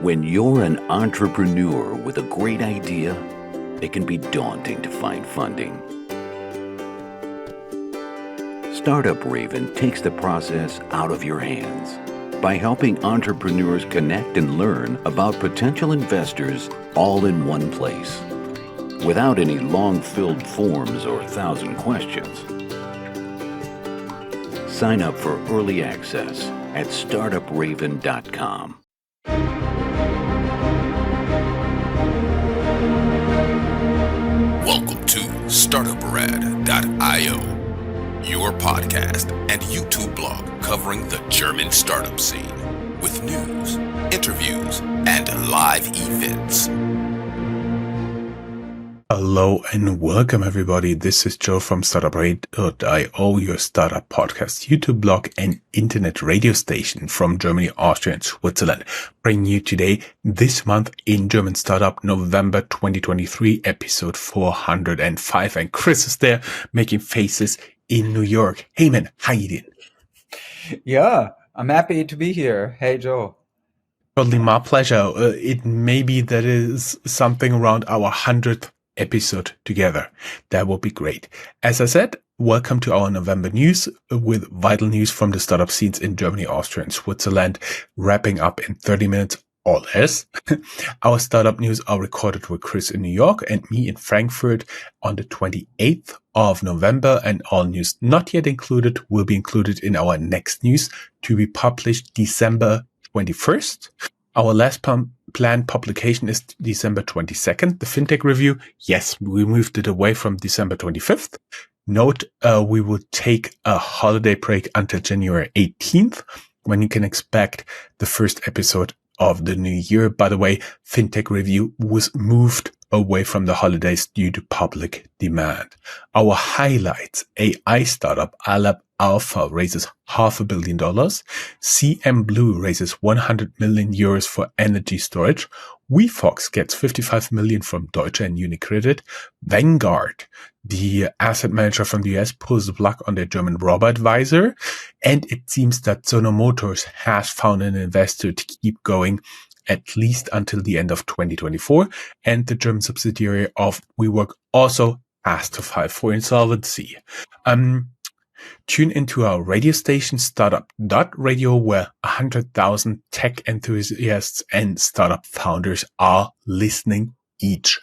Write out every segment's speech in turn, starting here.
When you're an entrepreneur with a great idea, it can be daunting to find funding. Startup Raven takes the process out of your hands by helping entrepreneurs connect and learn about potential investors all in one place, without any long-filled forms or 1,000 questions. Sign up for early access at Startuprad.io. Welcome to Startuprad.io, your podcast and YouTube blog covering the German startup scene with news, interviews, and live events. Hello and welcome everybody. This is Joe from Startuprad.io, your startup podcast, YouTube blog and internet radio station from Germany, Austria and Switzerland. Bringing you today, this month in German Startup, November 2023, episode 405. And Chris is there making faces in New York. Hey man, how you doing? Yeah, I'm happy to be here. Hey Joe. Totally my pleasure. It may be that is something around our 100th episode together. That would be great. As I said, welcome to our November news with vital news from the startup scenes in Germany, Austria and Switzerland, wrapping up in 30 minutes or less. Our startup news are recorded with Chris in New York and me in Frankfurt on the 28th of November, and all news not yet included will be included in our next news to be published December 21st. Our last planned publication is December 22nd. The FinTech review, yes, we moved it away from December 25th. Note, we will take a holiday break until January 18th, when you can expect the first episode of the new year. By the way, FinTech review was moved away from the holidays due to public demand. Our highlights: AI startup Aleph Alpha raises $500 million. CMBlu raises 100 million euros for energy storage. WeFox gets 55 million from Deutsche and Unicredit. Vanguard, the asset manager from the US, pulls the plug on their German robo advisor. And it seems that Sono Motors has found an investor to keep going at least until the end of 2024. And the German subsidiary of WeWork also has to file for insolvency. Tune into our radio station, Startup.radio, where 100,000 tech enthusiasts and startup founders are listening each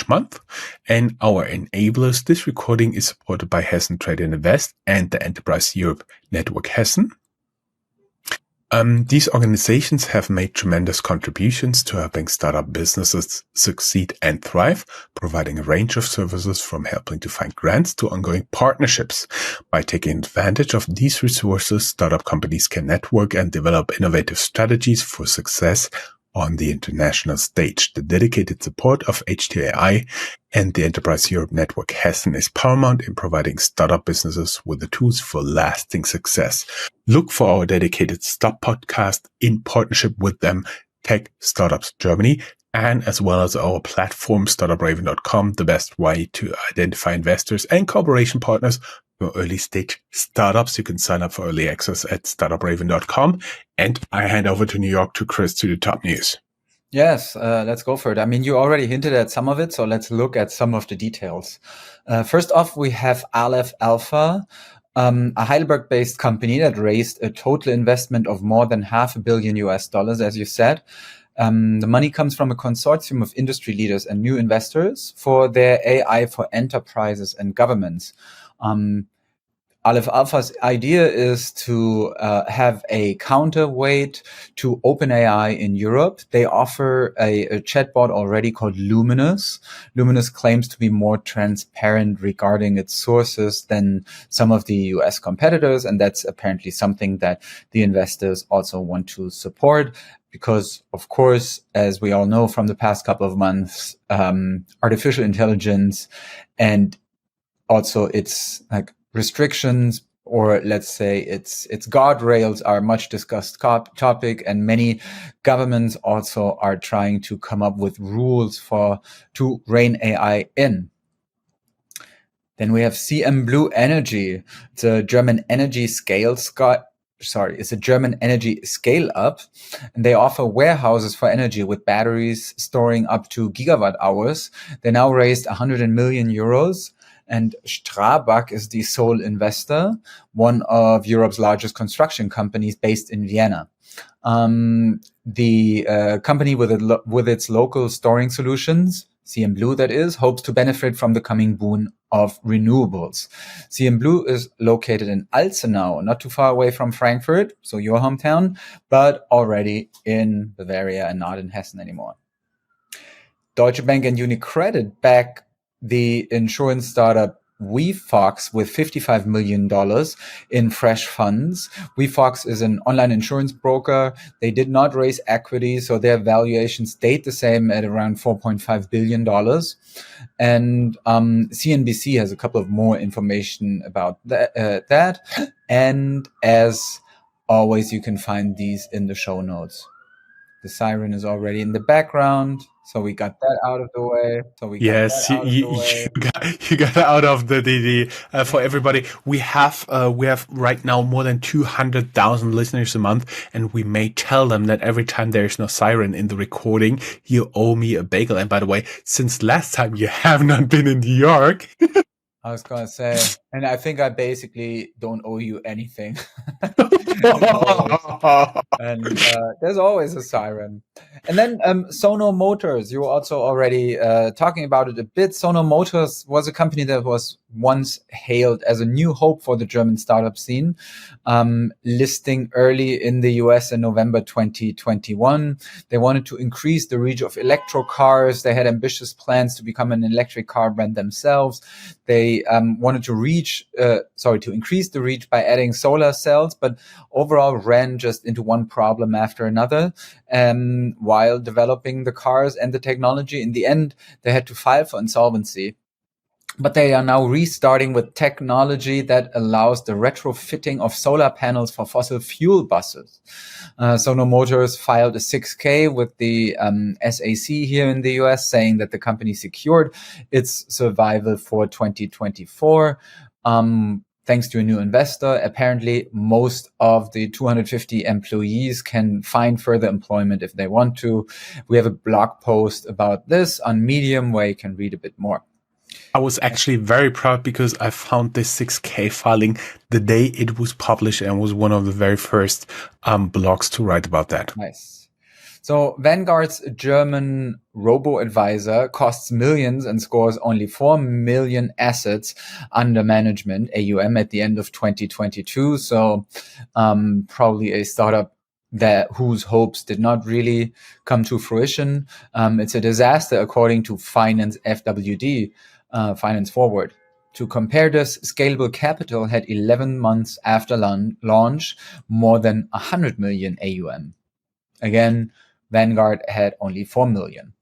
month. And our enablers, this recording is supported by Hessen Trade and Invest and the Enterprise Europe Network Hessen. These organizations have made tremendous contributions to helping startup businesses succeed and thrive, providing a range of services from helping to find grants to ongoing partnerships. By taking advantage of these resources, startup companies can network and develop innovative strategies for success on the international stage. The dedicated support of H2AI and the Enterprise Europe Network Hessen is paramount in providing startup businesses with the tools for lasting success. Look for our dedicated Stop podcast in partnership with them, Tech Startups Germany, and as well as our platform, Startupraven.com, the best way to identify investors and cooperation partners for early stage startups. You can sign up for early access at Startupraven.com. And I hand over to New York to Chris to the top news. Yes, let's go for it. I mean, you already hinted at some of it, so let's look at some of the details. First off, we have Aleph Alpha, a Heidelberg-based company that raised a total investment of more than $500 million US, as you said. The money comes from a consortium of industry leaders and new investors for their AI for enterprises and governments. Aleph Alpha's idea is to have a counterweight to OpenAI in Europe. They offer a chatbot already called Luminous. Luminous claims to be more transparent regarding its sources than some of the US competitors, and that's apparently something that the investors also want to support. Because, of course, as we all know from the past couple of months, artificial intelligence and also its restrictions, or let's say its guardrails, are a much discussed topic, and many governments also are trying to come up with rules to rein AI in. Then we have CMBlu Energy. It's a German energy scale it's a German energy scale-up, and they offer warehouses for energy with batteries storing up to gigawatt hours. They now raised 100 million euros, and Strabag is the sole investor, one of Europe's largest construction companies based in Vienna. The company with its local storing solutions, CMBlu that is, hopes to benefit from the coming boom of renewables. CMBlu is located in Alzenau, not too far away from Frankfurt, so your hometown, but already in Bavaria and not in Hessen anymore. Deutsche Bank and Unicredit back the insurance startup WeFox with $55 million in fresh funds. WeFox is an online insurance broker. They did not raise equity, so their valuation stayed the same at around $4.5 billion. And CNBC has a couple of more information about that. And as always, you can find these in the show notes. The siren is already in the background, so we got that out of the way. You got out of the for everybody. We have right now more than 200,000 listeners a month, and we may tell them that every time there's no siren in the recording, you owe me a bagel. And by the way, since last time you have not been in New York. I was going to say, and I think I basically don't owe you anything. And there's always a siren. And then Sono Motors, you were also already talking about it a bit. Sono Motors was a company that was once hailed as a new hope for the German startup scene, listing early in the US in November 2021. They wanted to increase the reach of electro cars. They had ambitious plans to become an electric car brand themselves. They wanted to increase the reach by adding solar cells, but overall ran just into one problem after another. While developing the cars and the technology, in the end, they had to file for insolvency. But they are now restarting with technology that allows the retrofitting of solar panels for fossil fuel buses. Sono Motors filed a 6K with the SAC here in the US, saying that the company secured its survival for 2024. Thanks to a new investor. Apparently, most of the 250 employees can find further employment if they want to. We have a blog post about this on Medium where you can read a bit more. I was actually very proud because I found this 6K filing the day it was published and was one of the very first blogs to write about that. Nice. So Vanguard's German robo advisor costs millions and scores only 4 million assets under management, AUM, at the end of 2022. So probably a startup whose hopes did not really come to fruition. It's a disaster, according to Finance FWD, Finance Forward. To compare this, Scalable Capital had 11 months after launch, more than 100 million AUM. Again, Vanguard had only 4 million.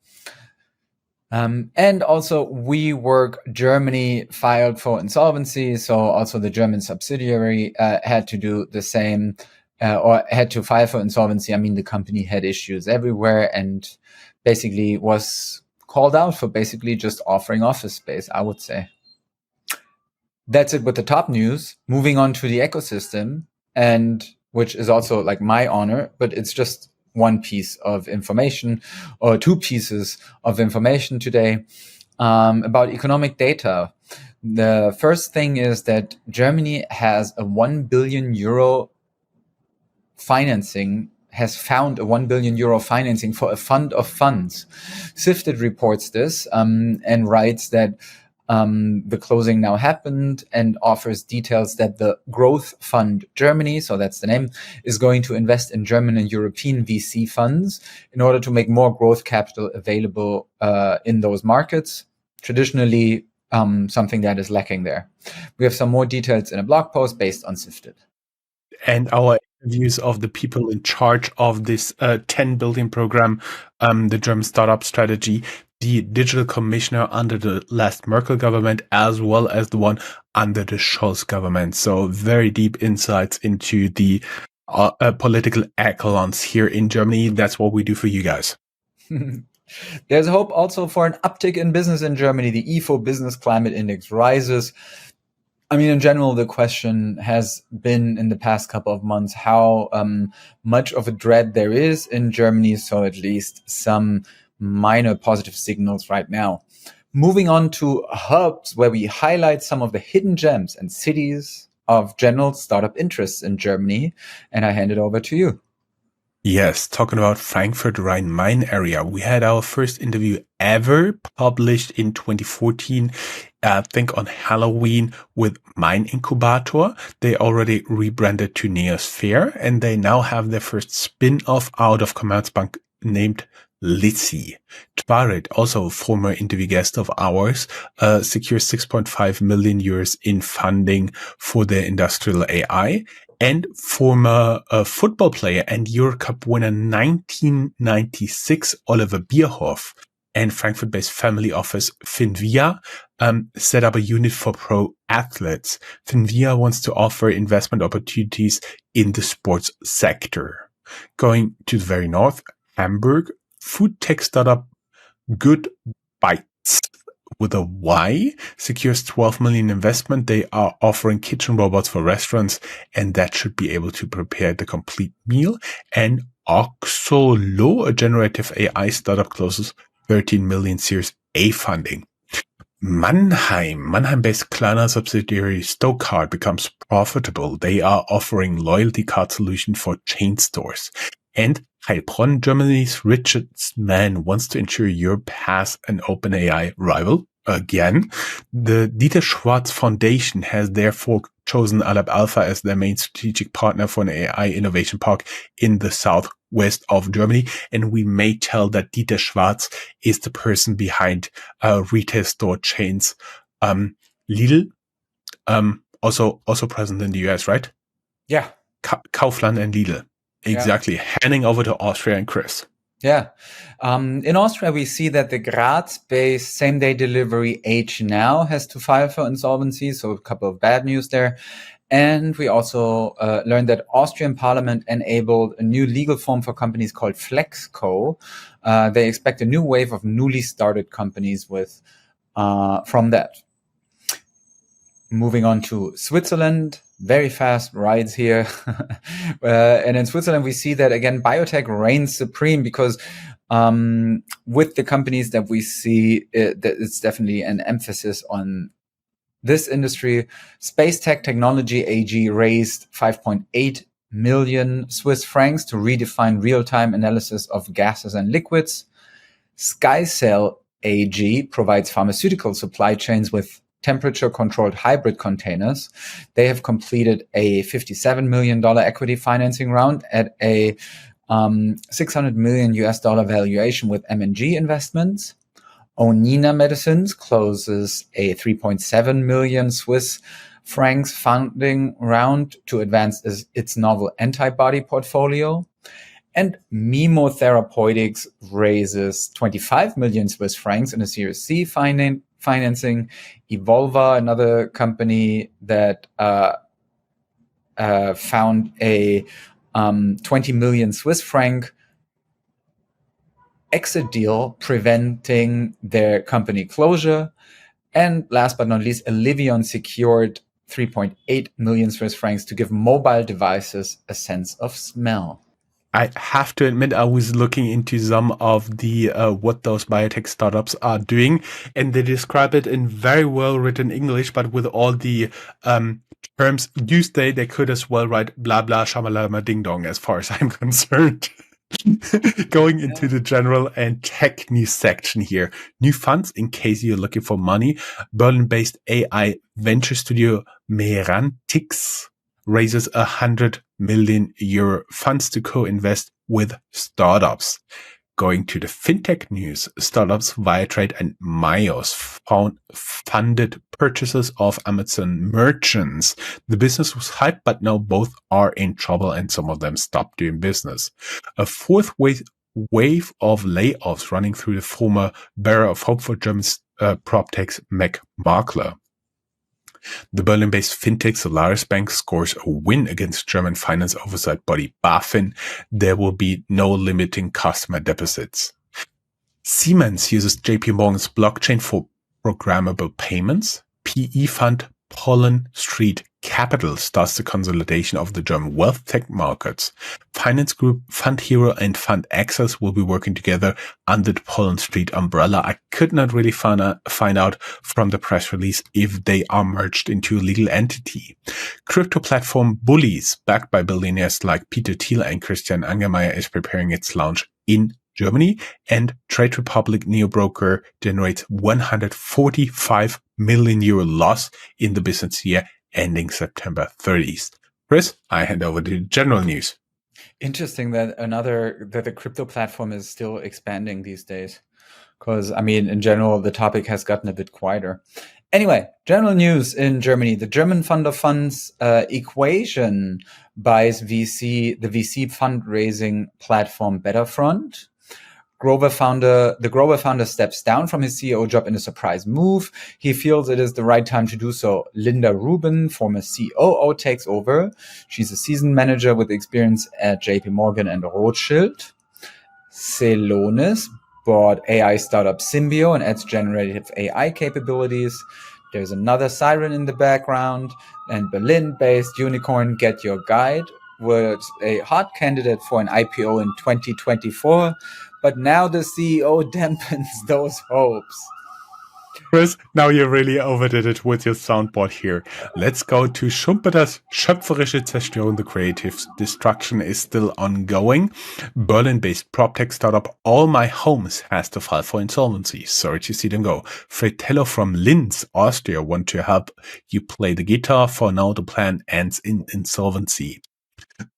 And also WeWork Germany filed for insolvency. So also the German subsidiary had to do the same or had to file for insolvency. I mean, the company had issues everywhere and basically was called out for basically just offering office space, I would say. That's it with the top news. Moving on to the ecosystem, and which is also like my honor, but it's just one piece of information or two pieces of information today about economic data. The first thing is that Germany has a 1 billion euro financing, has found a 1 billion euro financing for a fund of funds. Sifted reports this and writes that the closing now happened and offers details that the Growth Fund Germany, so that's the name, is going to invest in German and European VC funds in order to make more growth capital available in those markets. Traditionally, something that is lacking there. We have some more details in a blog post based on Sifted. And our interviews of the people in charge of this 10 billion program, the German startup strategy, the digital commissioner under the last Merkel government, as well as the one under the Scholz government. So very deep insights into the political echelons here in Germany. That's what we do for you guys. There's hope also for an uptick in business in Germany. The IFO Business Climate Index rises. I mean, in general, the question has been in the past couple of months how much of a dread there is in Germany. So at least some minor positive signals right now. Moving on to hubs, where we highlight some of the hidden gems and cities of general startup interests in Germany. And I hand it over to you. Yes, talking about Frankfurt Rhine-Main area, we had our first interview ever published in 2014, I think on Halloween, with Main Incubator. They already rebranded to Neosphere, and they now have their first spin-off out of Commerzbank named Litzy. Tvarit, also a former interview guest of ours, secures 6.5 million euros in funding for their industrial AI. And former football player and Eurocup winner 1996, Oliver Bierhoff, and Frankfurt-based family office Finvia set up a unit for pro athletes. Finvia wants to offer investment opportunities in the sports sector. Going to the very north, Hamburg, food tech startup Good Bites, with a Y, secures 12 million investment. They are offering kitchen robots for restaurants, and that should be able to prepare the complete meal. And Oxolo, a generative AI startup, closes 13 million Series A funding. Mannheim-based Klarna subsidiary Stokart becomes profitable. They are offering loyalty card solution for chain stores. And Heilbronn, Germany's richest man, wants to ensure Europe has an OpenAI rival. Again, the Dieter Schwarz Foundation has therefore chosen Aleph Alpha as their main strategic partner for an AI innovation park in the southwest of Germany. And we may tell that Dieter Schwarz is the person behind retail store chains Lidl, also present in the US, right? Yeah. Kaufland and Lidl. Exactly. Yeah. Handing over to Austria and Chris. Yeah. In Austria, we see that the Graz-based same-day delivery HNow has to file for insolvency, so a couple of bad news there. And we also learned that Austrian Parliament enabled a new legal form for companies called Flexco. They expect a new wave of newly started companies from that. Moving on to Switzerland, very fast rides here. And in Switzerland, we see that, again, biotech reigns supreme because with the companies that we see, it's definitely an emphasis on this industry. Space Tech Technology AG raised 5.8 million Swiss francs to redefine real-time analysis of gases and liquids. SkyCell AG provides pharmaceutical supply chains with temperature-controlled hybrid containers. They have completed a $57 million equity financing round at a $600 million valuation with M&G Investments. Onina Medicines closes a 3.7 million Swiss francs funding round to advance its novel antibody portfolio. And Mimo Therapeutics raises 25 million Swiss francs in a Series C financing. Evolva, another company that found a 20 million Swiss franc exit deal preventing their company closure. And last but not least, Alivion secured 3.8 million Swiss francs to give mobile devices a sense of smell. I have to admit, I was looking into some of the what those biotech startups are doing, and they describe it in very well written English, but with all the terms used, they could as well write blah blah shamalama ding dong, as far as I'm concerned. Going into the general and tech news section here. New funds in case you're looking for money. Berlin-based AI venture studio Merantix raises 100 million euro funds to co-invest with startups. Going to the fintech news, startups Viatrade and Myos funded purchases of Amazon merchants. The business was hyped, but now both are in trouble and some of them stopped doing business. A fourth wave of layoffs running through the former bearer of hope for German PropTech's Mac Makler. The Berlin-based fintech Solaris Bank scores a win against German finance oversight body BaFin. There will be no limiting customer deposits. Siemens uses JP Morgan's blockchain for programmable payments. PE fund Pollen Street Capital starts the consolidation of the German wealth tech markets. Finance Group, Fund Hero, and Fund Access will be working together under the Pollen Street umbrella. I could not really find out from the press release if they are merged into a legal entity. Crypto platform Bullies, backed by billionaires like Peter Thiel and Christian Angermayer, is preparing its launch in Germany, and Trade Republic Neobroker generates 145 million euro loss in the business year ending September 30th. Chris, I hand over to general news. Interesting that the crypto platform is still expanding these days. Because, in general, the topic has gotten a bit quieter. Anyway, general news in Germany. The German Fund of Funds Equation buys the VC fundraising platform Betterfront. The Grover founder steps down from his CEO job in a surprise move. He feels it is the right time to do so. Linda Rubin, former COO, takes over. She's a seasoned manager with experience at JP Morgan and Rothschild. Celonis bought AI startup Symbio and adds generative AI capabilities. There's another siren in the background. And Berlin-based unicorn Get Your Guide was a hot candidate for an IPO in 2024, but now the CEO dampens those hopes. Chris, now you really overdid it with your soundboard here. Let's go to Schumpeter's schöpferische Zerstörung. The creative destruction is still ongoing. Berlin-based PropTech startup All My Homes has to file for insolvency. Sorry to see them go. Fratello from Linz, Austria want to help you play the guitar. For now, the plan ends in insolvency.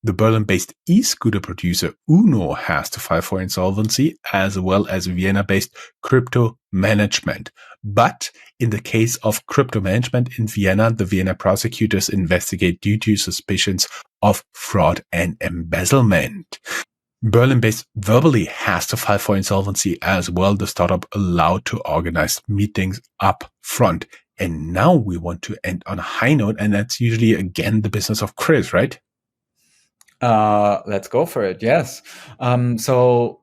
The Berlin-based e-scooter producer Uno has to file for insolvency, as well as Vienna-based Crypto Management. But in the case of Crypto Management in Vienna, the Vienna prosecutors investigate due to suspicions of fraud and embezzlement. Berlin-based Verbally has to file for insolvency as well. The startup allowed to organize meetings up front. And now we want to end on a high note, and that's usually, again, the business of Chris, right? Let's go for it. Yes. So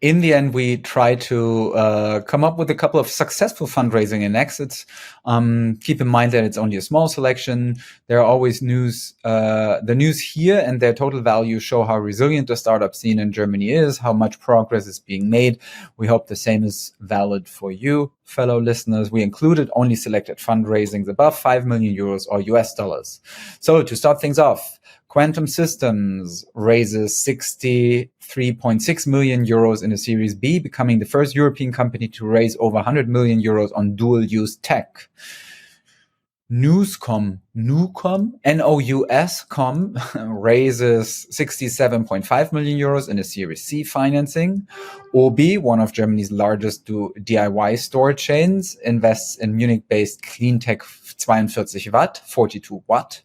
in the end, we try to come up with a couple of successful fundraising and exits. Keep in mind that it's only a small selection. There are always news. The news here and their total value show how resilient the startup scene in Germany is, how much progress is being made. We hope the same is valid for you, fellow listeners. We included only selected fundraisings above 5 million euros or US dollars. So to start things off, Quantum Systems raises 63.6 million euros in a Series B, becoming the first European company to raise over 100 million euros on dual-use tech. Nouscom raises 67.5 million euros in a Series C financing. Obi, one of Germany's largest DIY store chains, invests in Munich-based cleantech 42 watt, 42 watt.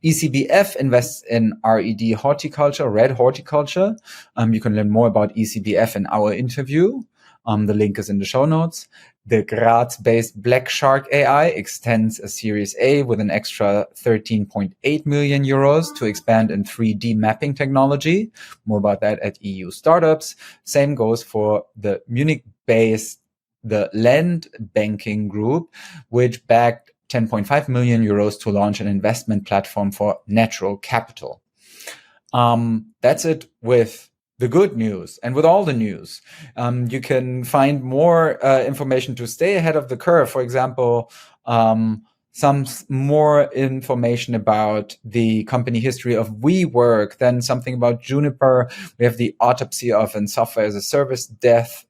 ECBF invests in red horticulture. You can learn more about ECBF in our interview. The link is in the show notes. The Graz-based Black Shark AI extends a Series A with an extra 13.8 million euros to expand in 3D mapping technology. More about that at EU Startups. Same goes for the Munich-based the Land Banking Group, which backed 10.5 million euros to launch an investment platform for natural capital. That's it with the good news and with all the news. You can find more information to stay ahead of the curve. For example, some more information about the company history of WeWork, then something about Juniper. We have the autopsy of a software as a service death,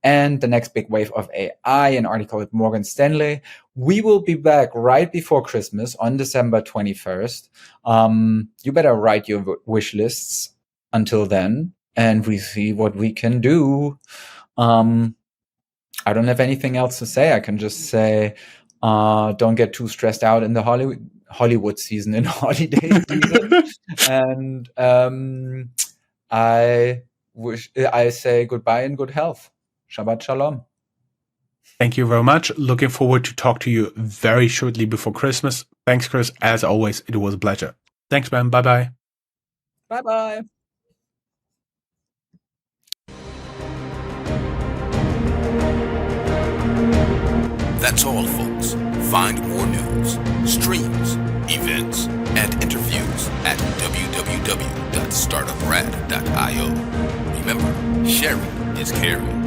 and the next big wave of AI, an article at Morgan Stanley. We will be back right before Christmas on December 21st. You better write your wish lists until then, and we see what we can do. I don't have anything else to say. I can just say, don't get too stressed out in the Hollywood season, in holiday season. And I say goodbye and good health. Shabbat Shalom. Thank you very much. Looking forward to talk to you very shortly before Christmas. Thanks, Chris. As always, it was a pleasure. Thanks, man. Bye-bye. Bye-bye. That's all, folks. Find more news, streams, events, and interviews at www.startuprad.io. Remember, sharing is caring.